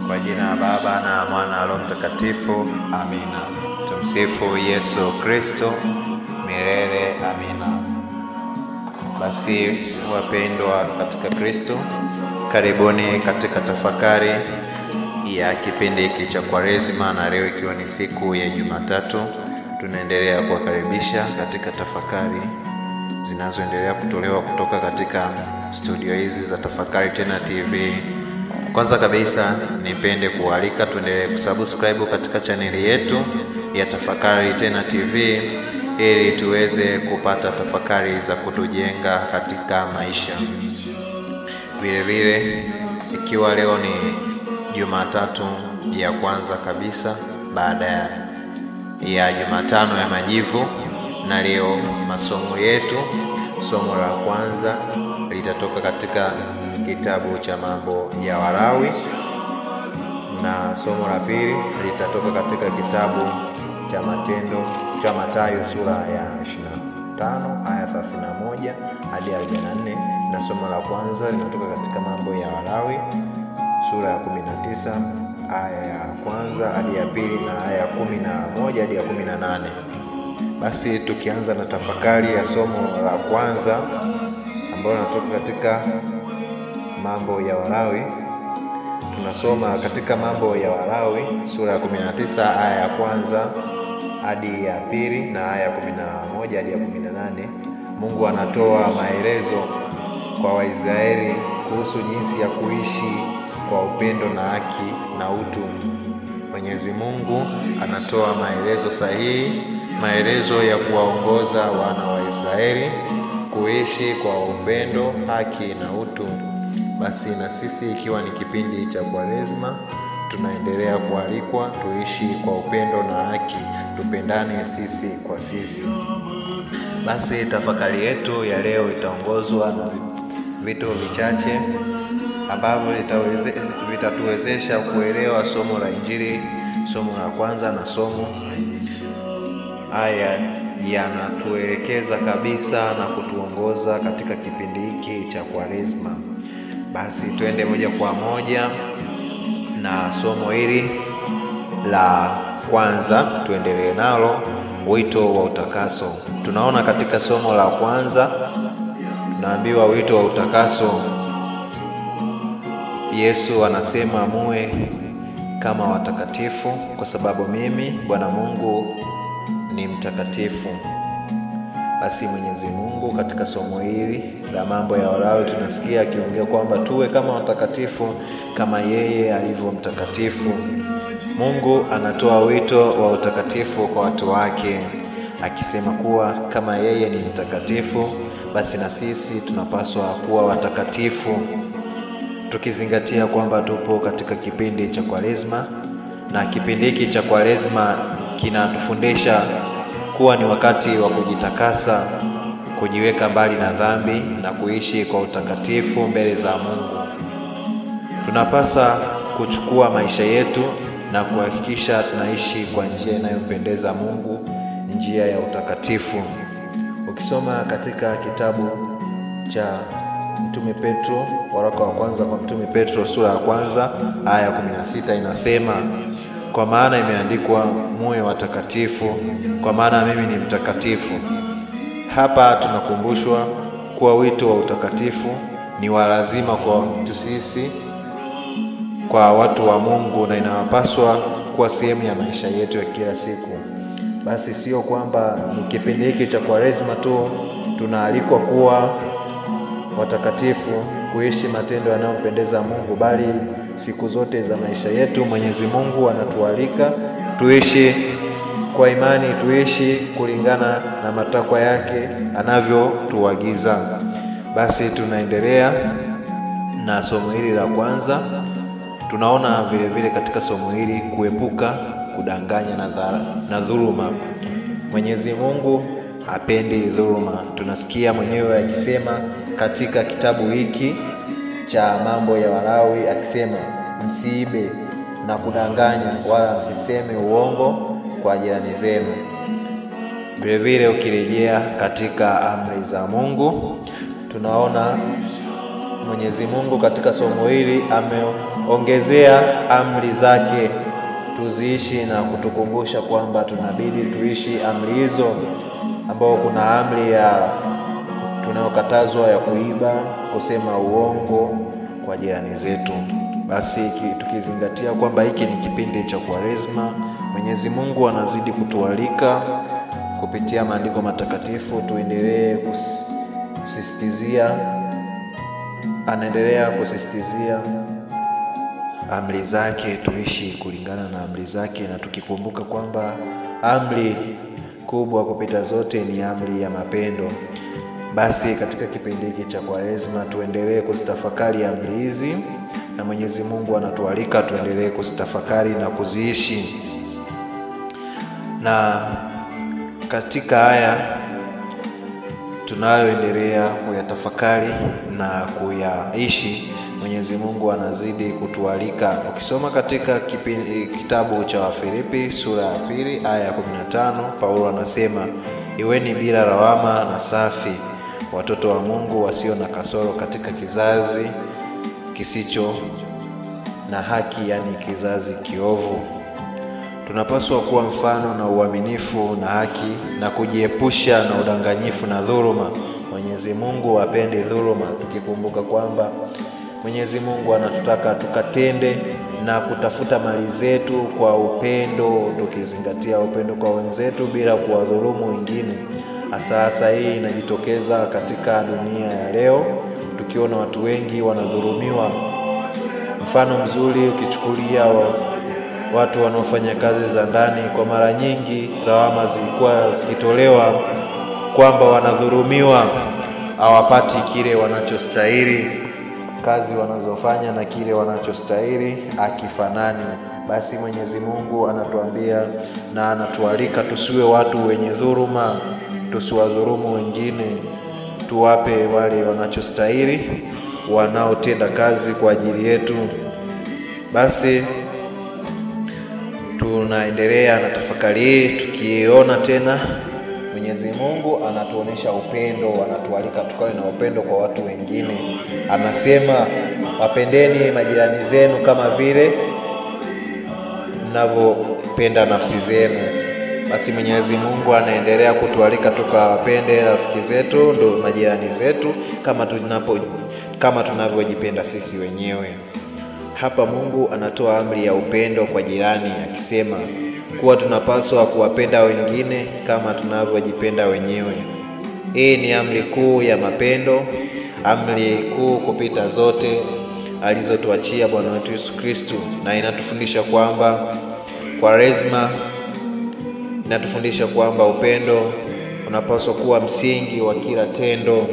Kwa jina la Baba na Mwana na Roho Mtakatifu, amina. Tumsifu Yesu Kristo milele, amina. Basi wapendwa katika Kristo, karibuni katika tafakari ya kipindi hiki cha Kwaresima, na leo ikiwa ni siku ya Jumatatu, tunaendelea kuwakaribisha katika tafakari zinazoendelea kutolewa kutoka katika studio hizi za Tafakari Tena TV. Kwanza kabisa nipende kualika tuendelee kusubscribe katika chaneli yetu ya Tafakari Tena TV ili tuweze kupata tafakari za kutujenga katika maisha. Vile vile, ikiwa leo ni Jumatatu ya kwanza kabisa baada ya Jumatano ya Majivu, na leo masomo yetu, somo la kwanza litatoka katika kitabu cha Mambo ya Walawi, na somo la pili litatoka katika kitabu cha Matendo cha Mathayo sura ya 25 aya 31 hadi 44, na somo la kwanza linatoka katika Mambo ya Walawi sura ya 19 aya ya kwanza hadi ya pili na aya ya 11 hadi ya 18. Basi tukianza na tafakari ya somo la kwanza ambalo linatoka katika Mambo ya Walawi, tunasoma katika Mambo ya Walawi sura ya 19 aya ya kwanza hadi ya pili na aya ya 11 hadi ya 18. Mungu anatoa maelezo kwa Waisraeli kuhusu jinsi ya kuishi kwa upendo na haki na utu. Mwenyezi Mungu anatoa maelezo sahihi, maelezo ya kuwaongoza wana wa Israeli kuishi kwa upendo, haki na utu. Basi na sisi, ikiwa ni kipindi cha Kwaresima, tunaendelea kualikwa tuishi kwa upendo na haki, tupendane sisi kwa sisi. Basi tafakari yetu ya leo itaongozwa na vitu vichache ambavyo vitatuwezesha kuelewa somo la Injili, somo la kwanza, na somo haya yanatuelekeza kabisa na kutuongoza katika kipindi hiki cha Kwaresima. Basi twende moja kwa moja na somo hili la kwanza, tuendelee nalo, wito wa utakaso. Tunaona katika somo la kwanza tunaambiwa wito wa utakaso. Yesu anasema muwe kama watakatifu kwa sababu mimi Bwana Mungu ni mtakatifu. Basi Mwenyezi Mungu katika somo hili la Mambo ya Walawi tunasikia akiongea kwamba tuwe kama watakatifu kama yeye alivyo mtakatifu. Mungu anatoa wito wa utakatifu kwa watu wake, akisema kuwa kama yeye ni mtakatifu, basi na sisi tunapaswa kuwa watakatifu, tukizingatia kwamba tupo katika kipindi cha Kwaresima, na kipindi hiki cha Kwaresima kinatufundisha kuwa ni wakati wa kujitakasa, kujiweka mbali na dhambi na kuishi kwa utakatifu mbele za Mungu. Tunapaswa kuchukua maisha yetu na kuhakikisha tunaishi kwa njia inayompendeza Mungu, njia ya utakatifu. Ukisoma katika kitabu cha Mtume Petro, waraka wa kwanza kwa Mtume Petro sura ya kwanza aya ya 16 inasema, kwa maana imeandikwa muwe watakatifu kwa maana mimi ni mtakatifu. Hapa tunakumbushwa kuwa wito wa utakatifu ni wa lazima kwa sisi, kwa watu wa Mungu, na inapaswa kuwa sehemu ya maisha yetu ya kila siku. Basi sio kwamba ni kipindi hiki cha Kwaresima tu tunaalikwa kuwa watakatifu, kuishi matendo yanayompendeza Mungu, bali siku zote za maisha yetu Mwenyezi Mungu anatualika tuishi kwa imani, tuishi kulingana na matakwa yake anavyotuagiza. Basi tunaendelea na somo hili la kwanza. Tunaona vile vile katika somo hili kuepuka kudanganya na dhuluma. Mwenyezi Mungu hapendi dhuluma. Tunasikia mwenyewe akisema katika kitabu hiki cha Mambo ya Walawi akisema, msiibe na kudanganya, wala msiseme uongo kwa jirani zenu. Vile vile ukirejea katika amri za Mungu, tunaona Mwenyezi Mungu katika somo hili ameongezea amri zake tuziishi na kutukumbusha kwamba tunabidi tuishi amri hizo, ambao kuna amri ya tunayokatazwa ya kuiba, kusema uongo kwa jirani zetu. Basi tukizingatia kwamba hiki ni kipindi cha Kwaresma, Mwenyezi Mungu anazidi kutualika kupitia maandiko matakatifu tuendelee anaendelea kusisitizia amri zake, tuishi kulingana na amri zake, na tukikumbuka kwamba amri kubwa kupita zote ni amri ya mapendo. Basi katika kipindi hiki cha Kwaresma tuendelee kuzitafakari amri hizi, na Mwenyezi Mungu anatualika tuendelee kuzitafakari na kuziishi. Na katika haya tunayoendelea kuyatafakari na kuyaishi, Mwenyezi Mungu anazidi kutualika. Ukisoma katika kitabu cha Wafilipi sura ya 2 aya ya 15, Paulo anasema, iweni bila lawama na safi, watoto wa Mungu wasio na kasoro katika kizazi kisicho na haki, yani kizazi kiovu. Tunapaswa kuwa mfano na uaminifu na haki, na kujiepusha na udanganyifu na dhuluma. Mwenyezi Mungu hapendi dhuluma, tukikumbuka kwamba Mwenyezi Mungu anatutaka tukatende na kutafuta mali zetu kwa upendo, tukizingatia upendo kwa wenzetu bila kuwadhulumu wengine. Hasa hii inajitokeza katika dunia ya leo, tukiona watu wengi wanadhulumiwa. Mfano mzuri ukichukulia watu wanaofanya kazi za ndani, kwa mara nyingi lawama zilikuwa zikitolewa kwamba wanadhulumiwa, hawapati kile wanachostahili, kazi wanazofanya na kile wanachostahili akifanani. Basi Mwenyezi Mungu anatuambia na anatualika tusiwe watu wenye dhuluma, tusiwadhulumu wengine, tuwape wale wanachostahili wanaotenda kazi kwa ajili yetu. Basi tunaendelea na tafakari hii, tukiona tena Mwenyezi Mungu anatuonesha upendo, anatualika tukawe na upendo kwa watu wengine. Anasema, wapendeni majirani zenu kama vile mnavyopenda nafsi zenu. Basi Mwenyezi Mungu anaendelea kutualika tukawapende rafiki zetu, ndo majirani zetu, kama tunavyojipenda sisi wenyewe. Hapa Mungu anatoa amri ya upendo kwa jirani, akisema kuwa tunapaswa kuwapenda wengine kama tunavyojipenda wenyewe. Hii ni amri kuu ya mapendo, amri kuu kupita zote alizotuachia Bwana wetu Yesu Kristo, na inatufundisha kwamba Kwaresma inatufundisha kwamba upendo unapaswa kuwa msingi wa kila tendo.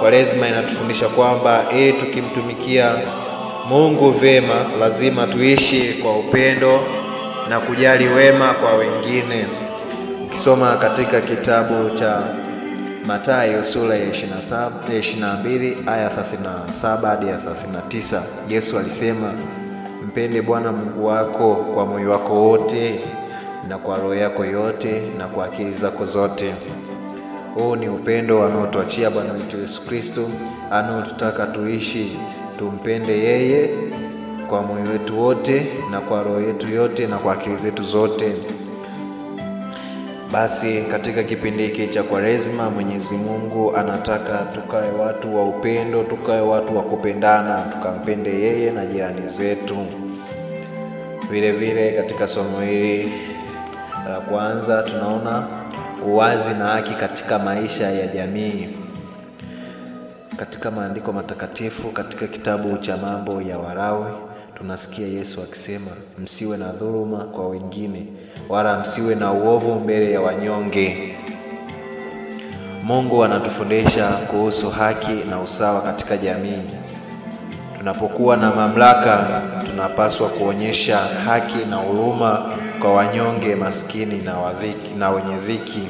Kwaresma inatufundisha kwamba ili tukimtumikia Mungu vema, lazima tuishi kwa upendo na kujali wema kwa wengine. Ukisoma katika kitabu cha Mathayo sura ya 22 aya 37 hadi 39, Yesu alisema, mpende Bwana Mungu wako kwa moyo wako wote na kwa roho yako yote na kwa akili zako zote. Huu ni upendo anaotuachia Bwana wetu Yesu Kristo, anaotutaka tuishi, tumpende yeye kwa moyo wetu wote na kwa roho yetu yote na kwa akili zetu zote. Basi katika kipindi hiki cha Kwaresma, Mwenyezi Mungu anataka tukae watu wa upendo, tukae watu wa kupendana, tukampende yeye na jirani zetu. Vile vile katika somo hili la kwanza tunaona uwazi na haki katika maisha ya jamii. Katika maandiko matakatifu, katika kitabu cha Mambo ya Walawi, tunasikia Yesu akisema, msiwe na dhuluma kwa wengine, wala msiwe na uovu mbele ya wanyonge. Mungu anatufundisha kuhusu haki na usawa katika jamii. Tunapokuwa na mamlaka, tunapaswa kuonyesha haki na huruma kwa wanyonge, maskini na wenye dhiki.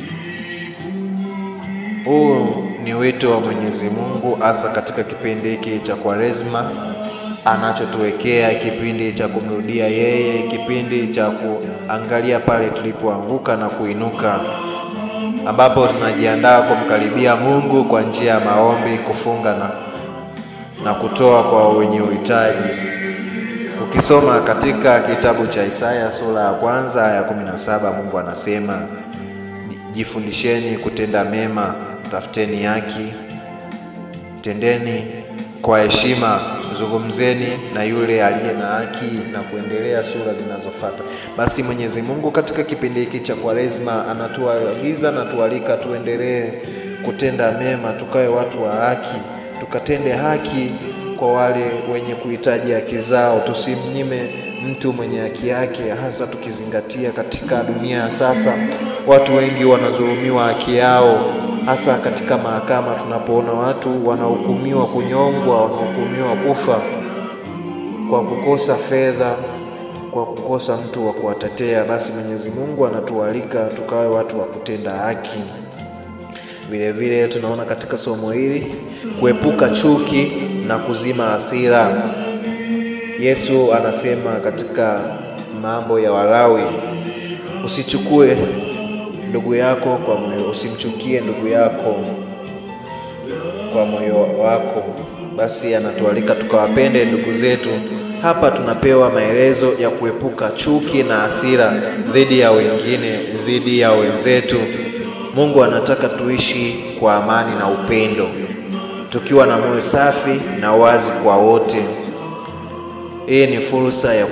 Huu ni wito wa Mwenyezi Mungu, hasa katika kipindi hiki cha Kwaresma, anachotuwekea kipindi cha kumrudia yeye, kipindi cha kuangalia pale tulipoanguka na kuinuka, ambapo tunajiandaa kumkaribia Mungu kwa njia ya maombi, kufunga na kutoa kwa wenye uhitaji. Ukisoma katika kitabu cha Isaya sura ya 1 aya 17, Mungu anasema, jifundisheni kutenda mema, tafuteni haki, tendeni kwa heshima, zungumzeni na yule aliye na haki, na kuendelea sura zinazofuata. Basi Mwenyezi Mungu katika kipindi hiki cha Kwaresma anatuagiza na tualika tuendelee kutenda mema, tukawe watu wa haki, tukatende haki kwa wale wenye kuhitaji haki zao. Tusimnyime mtu mwenye haki yake, hasa tukizingatia katika dunia sasa watu wengi wanadhulumiwa haki yao, hasa katika mahakama tunapoona watu wanahukumiwa kunyongwa, wanahukumiwa kufa kwa kukosa fedha, kwa kukosa mtu wa kuwatetea. Basi Mwenyezi Mungu anatualika tukawe watu wa kutenda haki. Vile vile tunaona katika somo hili kuepuka chuki na kuzima hasira. Yesu anasema katika Mambo ya Walawi, usichukue ndugu yako kwa moyo, usimchukie ndugu yako kwa moyo wako. Basi anatualika tukawapende ndugu zetu. Hapa tunapewa maelezo ya kuepuka chuki na hasira dhidi ya wengine, dhidi ya wenzetu. Mungu anataka tuishi kwa amani na upendo, tukiwa na moyo safi na wazi kwa wote. Hii ni fursa ya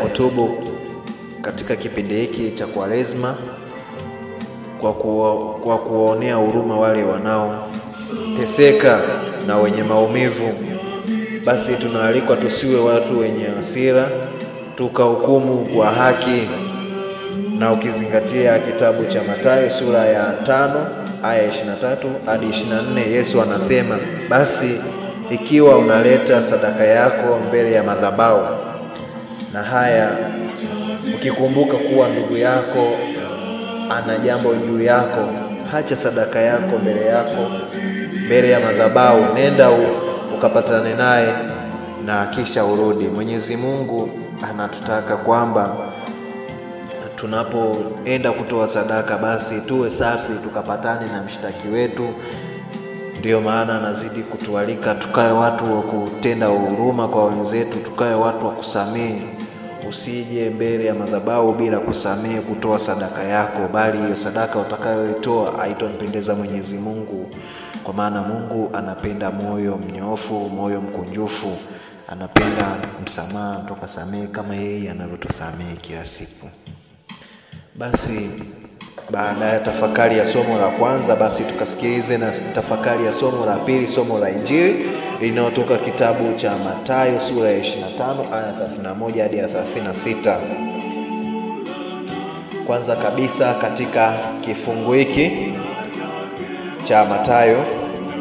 katika kipindi hiki cha Kwaresma kwa kuwaonea huruma wale wanaoteseka na wenye maumivu. Basi tunaalikwa tusiwe watu wenye hasira, tukahukumu kwa haki. Na ukizingatia kitabu cha Mathayo sura ya 5 aya 23 hadi 24, Yesu anasema, basi ikiwa unaleta sadaka yako mbele ya madhabahu, na haya ukikumbuka kuwa ndugu yako ana jambo juu yako, hacha sadaka yako mbele ya madhabahu, nenda ukapatane naye na kisha urudi. Mwenyezi Mungu anatutaka kwamba tunapoenda kutoa sadaka basi tuwe safi, tukapatane na mshtaki wetu. Ndio maana anazidi kutualika tukae watu wa kutenda huruma kwa wenzetu, tukae watu wa kusamehe. Usije mbele ya madhabahu bila kusamehe kutoa sadaka yako, bali hiyo sadaka utakayoitoa haitompendeza Mwenyezi Mungu, kwa maana Mungu anapenda moyo mnyofu, moyo mkunjufu, anapenda msamaha, tukasamehe kama yeye anavyotusamehe kila siku. Basi baada ya tafakari ya somo la kwanza, basi tukasikilize na tafakari ya somo la pili, somo la Injili linalotoka kitabu cha Mathayo sura ya 25 aya 31 hadi 36. Kwanza kabisa katika kifungu hiki cha Mathayo,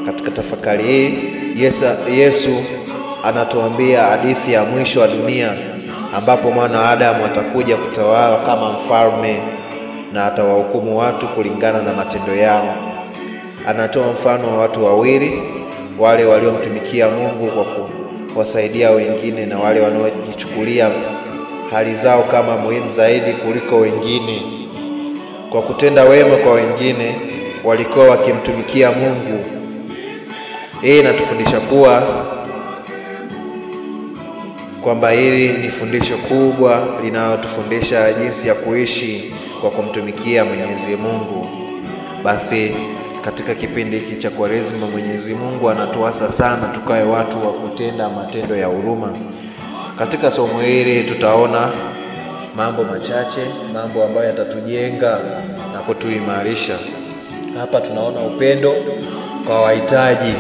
katika tafakari hii Yesu anatuambia hadithi ya mwisho wa dunia, ambapo mwana wa Adamu atakuja kutawala kama mfalme na atawahukumu watu kulingana na matendo yao. Anatoa mfano wa watu wawili, wale waliomtumikia Mungu kwa kuwasaidia wengine na wale wanaojichukulia hali zao kama muhimu zaidi kuliko wengine. Kwa kutenda wema kwa wengine walikuwa wakimtumikia Mungu. Hii inatufundisha kwamba hili ni fundisho kubwa linalotufundisha jinsi ya kuishi kwa kumtumikia Mwenyezi Mungu. Basi katika kipindi hiki cha Kwaresma Mwenyezi Mungu anatuasa sana tukae watu wa kutenda matendo ya huruma. Katika somo hili tutaona mambo machache, mambo ambayo yatatujenga na kutuimarisha. Hapa tunaona upendo kwa wahitaji.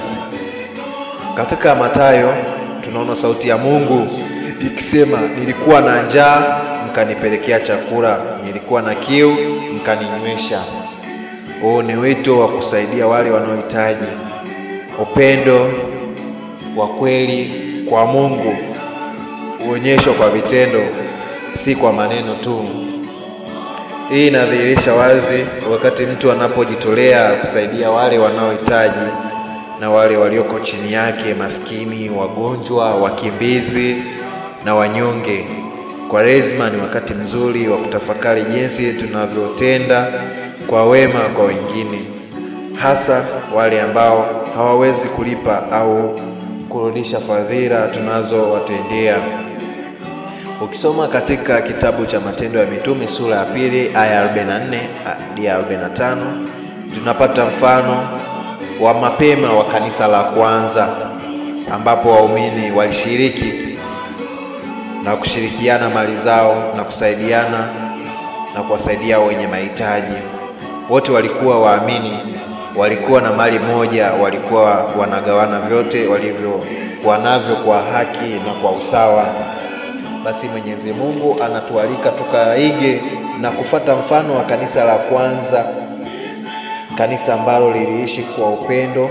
Katika Mathayo tunaona sauti ya Mungu ikisema, nilikuwa na njaa mkanipelekea chakula, nilikuwa na kiu mkaninywesha. Huu ni wito wa kusaidia wale wanaohitaji. Upendo wa kweli kwa Mungu uonyeshwa kwa vitendo, si kwa maneno tu. Hii inadhihirisha wazi wakati mtu anapojitolea kusaidia wale wanaohitaji na wale walioko chini yake, maskini, wagonjwa, wakimbizi na wanyonge. Kwaresma ni wakati mzuri wa kutafakari jinsi tunavyotenda kwa wema kwa wengine, hasa wale ambao hawawezi kulipa au kurudisha fadhila tunazowatendea. Ukisoma katika kitabu cha Matendo ya Mitume sura ya 2 aya 44 hadi 45, tunapata mfano wa mapema wa kanisa la kwanza, ambapo waumini walishiriki na kushirikiana mali zao na kusaidiana na kuwasaidia wenye mahitaji. Wote walikuwa waamini, walikuwa na mali moja, walikuwa wanagawana vyote walivyokuwa navyo kwa haki na kwa usawa. Basi Mwenyezi Mungu anatualika tukaige na kufuata mfano wa kanisa la kwanza, kanisa ambalo liliishi kwa upendo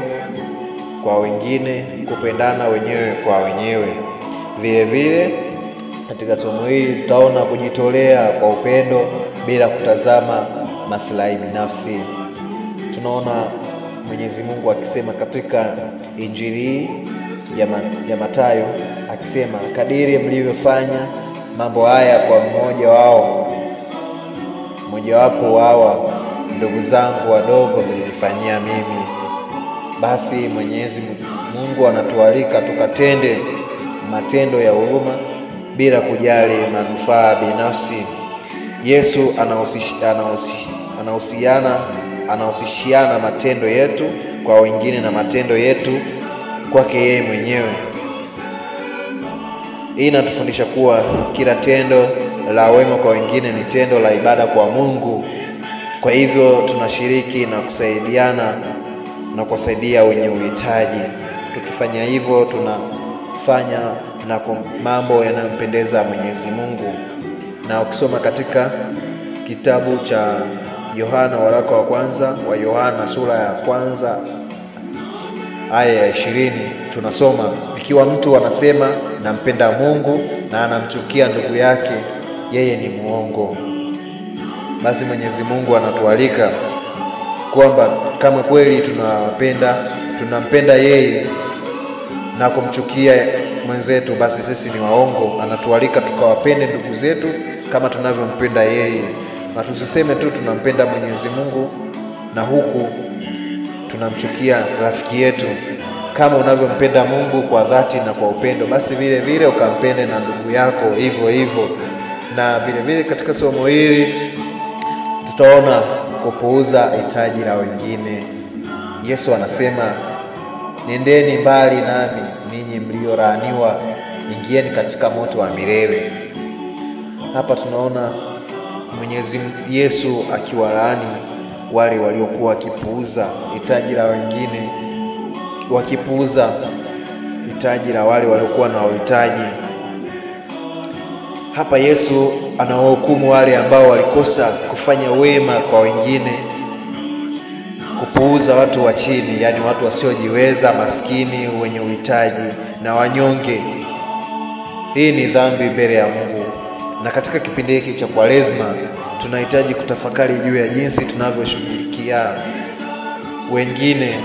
kwa wengine, kupendana wenyewe kwa wenyewe. Vile vile katika somo hili tutaona kujitolea kwa upendo bila kutazama maslahi binafsi. Tunaona Mwenyezi Mungu akisema katika Injili ya Mathayo akisema, kadiri mlivyofanya mambo haya kwa mmojawapo wao ndugu zangu wadogo mlifanyia mimi. Basi Mwenyezi Mungu anatualika tukatende matendo ya huruma bila kujali manufaa binafsi. Yesu anahusishiana matendo yetu kwa wengine na matendo yetu kwake yeye mwenyewe. Hii inatufundisha kuwa kila tendo la wema kwa wengine ni tendo la ibada kwa Mungu. Kwa hivyo tunashiriki na kusaidiana na kuwasaidia wenye uhitaji. Tukifanya hivyo tunafanya na mambo yanayompendeza Mwenyezi Mungu. Na ukisoma katika kitabu cha Yohana, waraka wa kwanza wa Yohana sura ya 1 aya ya 20, tunasoma, ikiwa mtu anasema nampenda Mungu na anamchukia ndugu yake, yeye ni muongo. Basi Mwenyezi Mungu anatualika kwamba kama kweli tunampenda yeye na kumchukia mwenzetu, basi sisi ni waongo. Anatualika tukawapende ndugu zetu kama tunavyompenda yeye. Na tusiseme tu tunampenda Mwenyezi Mungu na huku tunamchukia rafiki yetu. Kama unavyompenda Mungu kwa dhati na kwa upendo, basi vile vile ukampende na ndugu yako hivyo hivyo. Na vile vile katika somo hili tutaona kupuuza hitaji la wengine. Yesu anasema, nendeni mbali nami ninyi mliolaaniwa, ingieni katika moto wa milele. Hapa tunaona Yesu akiwalaani wale waliokuwa wakipuuza hitaji la wengine, wakipuuza hitaji la wale waliokuwa na uhitaji. Hapa Yesu anawahukumu wale ambao walikosa kufanya wema kwa wengine, kupuuza watu wa chini, yani watu wasiojiweza, maskini, wenye uhitaji na wanyonge. Hii ni dhambi mbele ya Mungu. Na katika kipindi hiki cha Kwaresma tunahitaji kutafakari juu ya jinsi tunavyoshughulikia wengine,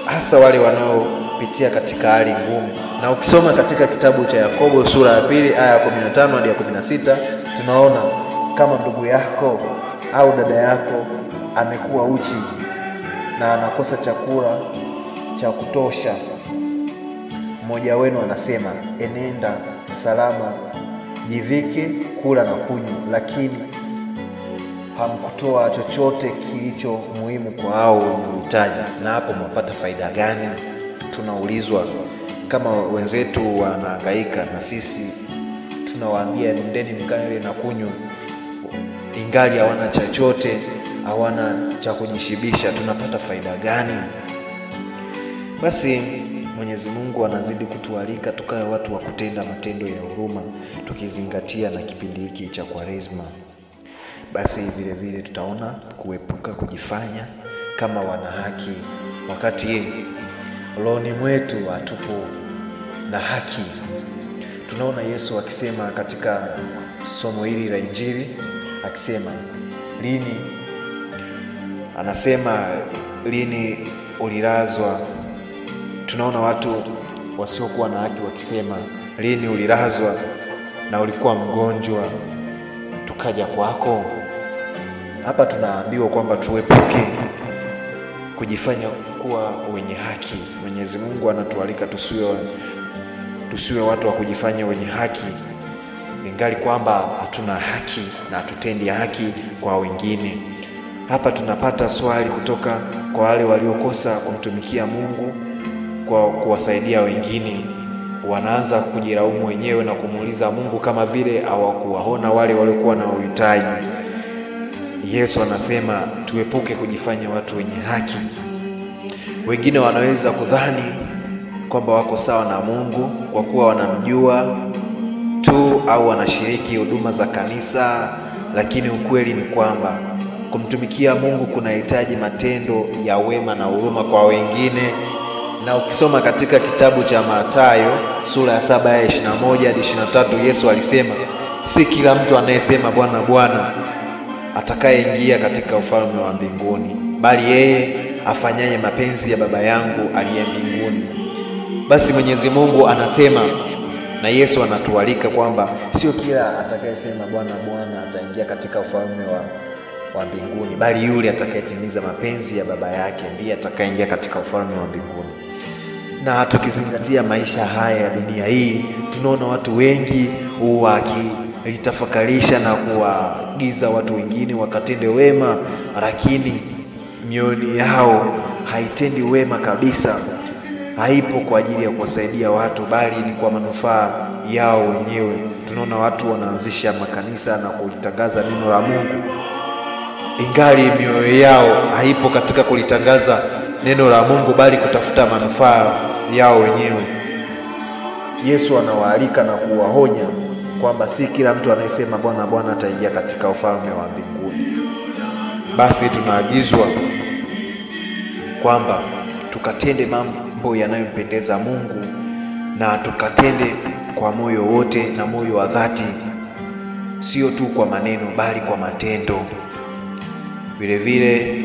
hasa wale wanaopitia katika hali ngumu. Na ukisoma katika kitabu cha Yakobo sura ya 2 aya 15 hadi 16, tunaona kama ndugu yako au dada yako amekuwa uchi na anakosa chakula cha kutosha, mmoja wenu anasema, enenda salama, jivike, kula na kunywa, lakini hamkutoa chochote kilicho muhimu kwa hao wenye uhitaji. Na hapo mwapata faida gani? Tunaulizwa. Kama wenzetu wanahangaika na sisi tunawaambia nendeni mkale na kunywa, ingali hawana chochote, hawana cha kujishibisha, tunapata faida gani? Basi Mwenyezi Mungu anazidi kutualika tukae watu wa kutenda matendo ya huruma, tukizingatia na kipindi hiki cha Kwaresma. Basi vile vile tutaona kuepuka kujifanya kama wana haki, wakati rohoni mwetu hatupo na haki. Tunaona Yesu akisema katika somo hili la Injili, akisema lini ulilazwa. Tunaona watu wasiokuwa na haki wakisema, lini ulilazwa na ulikuwa mgonjwa tukaja kwako? Hapa tunaambiwa kwamba tuepuke kujifanya kuwa wenye haki. Mwenyezi Mungu anatualika tusiwe tusiwe watu wa kujifanya wenye haki, ingali kwamba hatuna haki na hatutendi haki kwa wengine. Hapa tunapata swali kutoka kwa wale waliokosa kumtumikia Mungu kwa kuwasaidia wengine. Wanaanza kujilaumu wenyewe na kumuuliza Mungu kama vile hawakuwaona wale waliokuwa na uhitaji. Yesu anasema tuepuke kujifanya watu wenye haki. Wengine wanaweza kudhani kwamba wako sawa na Mungu kwa kuwa wanamjua tu au wanashiriki huduma za kanisa, lakini ukweli ni kwamba kumtumikia Mungu kunahitaji matendo ya wema na huruma kwa wengine. Na ukisoma katika kitabu cha Mathayo sura ya 7:21 hadi 23, Yesu alisema si kila mtu anayesema Bwana Bwana atakayeingia katika ufalme wa mbinguni, bali yeye afanyaye mapenzi ya Baba yangu aliye mbinguni. Basi Mwenyezi Mungu anasema na Yesu anatualika kwamba sio kila atakayesema Bwana Bwana ataingia katika ufalme wa mbinguni, bali yule atakayetimiza mapenzi ya Baba yake ndiye atakayeingia katika ufalme wa mbinguni. Na tukizingatia maisha haya ya dunia hii, tunaona watu wengi wakitafakarisha na kuagiza watu wengine wakatende wema, lakini mioyo yao haitendi wema kabisa. Haipo kwa ajili ya kuwasaidia watu, bali ni kwa manufaa yao wenyewe. Tunaona watu wanaanzisha makanisa na kulitangaza neno la Mungu, ingali mioyo yao haipo katika kulitangaza neno la Mungu, bali kutafuta manufaa yao wenyewe. Yesu anawaalika na kuwaonya kwamba si kila mtu anayesema Bwana Bwana ataingia katika ufalme wa mbinguni. Basi tunaagizwa kwamba tukatende mambo yanayompendeza Mungu, na tukatende kwa moyo wote na moyo wa dhati, sio tu kwa maneno bali kwa matendo. Vile vile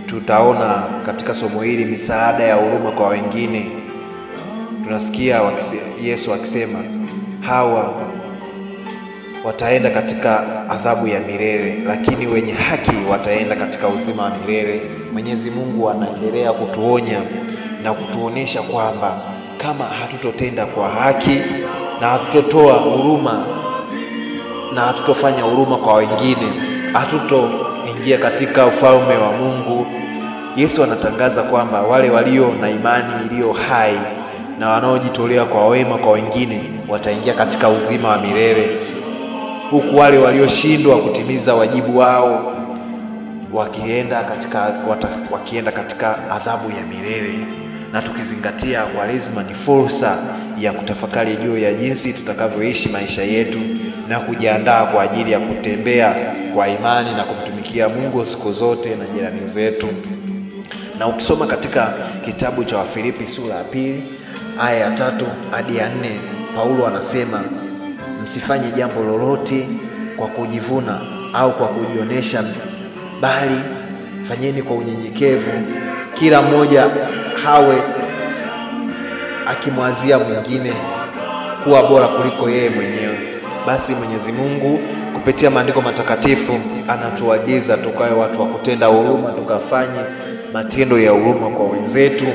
tutaona katika somo hili misaada ya huruma kwa wengine. Tunasikia Yesu akisema hawa wataenda katika adhabu ya milele, lakini wenye haki wataenda katika uzima wa milele. Mwenyezi Mungu anaendelea kutuonya na kutuonesha kwamba kama hatutotenda kwa haki na hatutotoa huruma na hatutofanya huruma kwa wengine, hatutoingia katika ufalme wa Mungu. Yesu anatangaza kwamba wale walio na imani iliyo hai na wanaojitolea kwa wema kwa wengine wataingia katika uzima wa milele, huku wale walioshindwa kutimiza wajibu wao wakienda katika adhabu ya milele. Na tukizingatia Kwaresma ni fursa ya kutafakari juu ya jinsi tutakavyoishi maisha yetu na kujiandaa kwa ajili ya kutembea kwa imani na kumtumikia Mungu siku zote na jirani zetu. Na ukisoma katika kitabu cha Wafilipi sura ya 2 aya ya 3 hadi ya 4, Paulo anasema msifanye jambo lolote kwa kujivuna au kwa kujionesha, bali fanyeni kwa unyenyekevu, kila mmoja hawe akimwazia mwingine kuwa bora kuliko yeye mwenyewe. Basi Mwenyezi Mungu kupitia maandiko matakatifu anatuagiza tukawe watu wa kutenda huruma, tukafanye matendo ya huruma kwa wenzetu.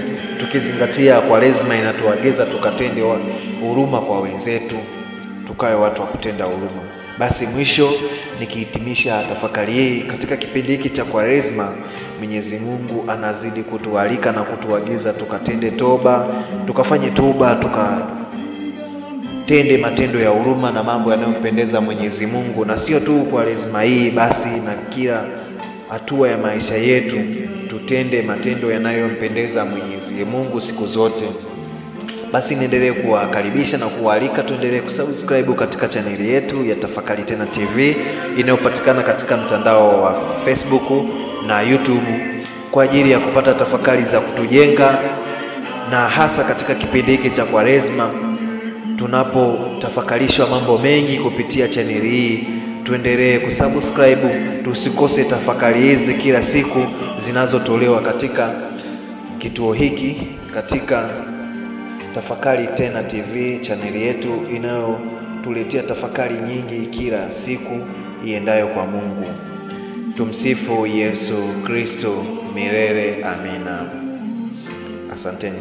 Tukizingatia Kwaresma inatuagiza tukatende huruma kwa wenzetu, tukawe watu wa kutenda huruma. Basi mwisho nikihitimisha tafakari hii katika kipindi hiki cha Kwaresma, Mwenyezi Mungu anazidi kutualika na kutuagiza tukatende toba, tukafanye toba, tukatende matendo ya huruma na mambo yanayompendeza Mwenyezi Mungu. Na sio tu Kwaresma hii, basi na kila hatua ya maisha yetu tutende matendo yanayompendeza Mwenyezi Mungu siku zote. Basi niendelee kuwakaribisha na kuwaalika tuendelee kusubscribe katika chaneli yetu ya Tafakari Tena TV inayopatikana katika mtandao wa Facebook na YouTube kwa ajili ya kupata tafakari za kutujenga, na hasa katika kipindi hiki cha Kwaresma tunapotafakarishwa mambo mengi kupitia chaneli hii. Tuendelee kusubscribe, tusikose tafakari hizi kila siku zinazotolewa katika kituo hiki, katika Tafakari Tena TV, chaneli yetu inayotuletea tafakari nyingi kila siku iendayo kwa Mungu. Tumsifu Yesu Kristo milele. Amina. Asanteni.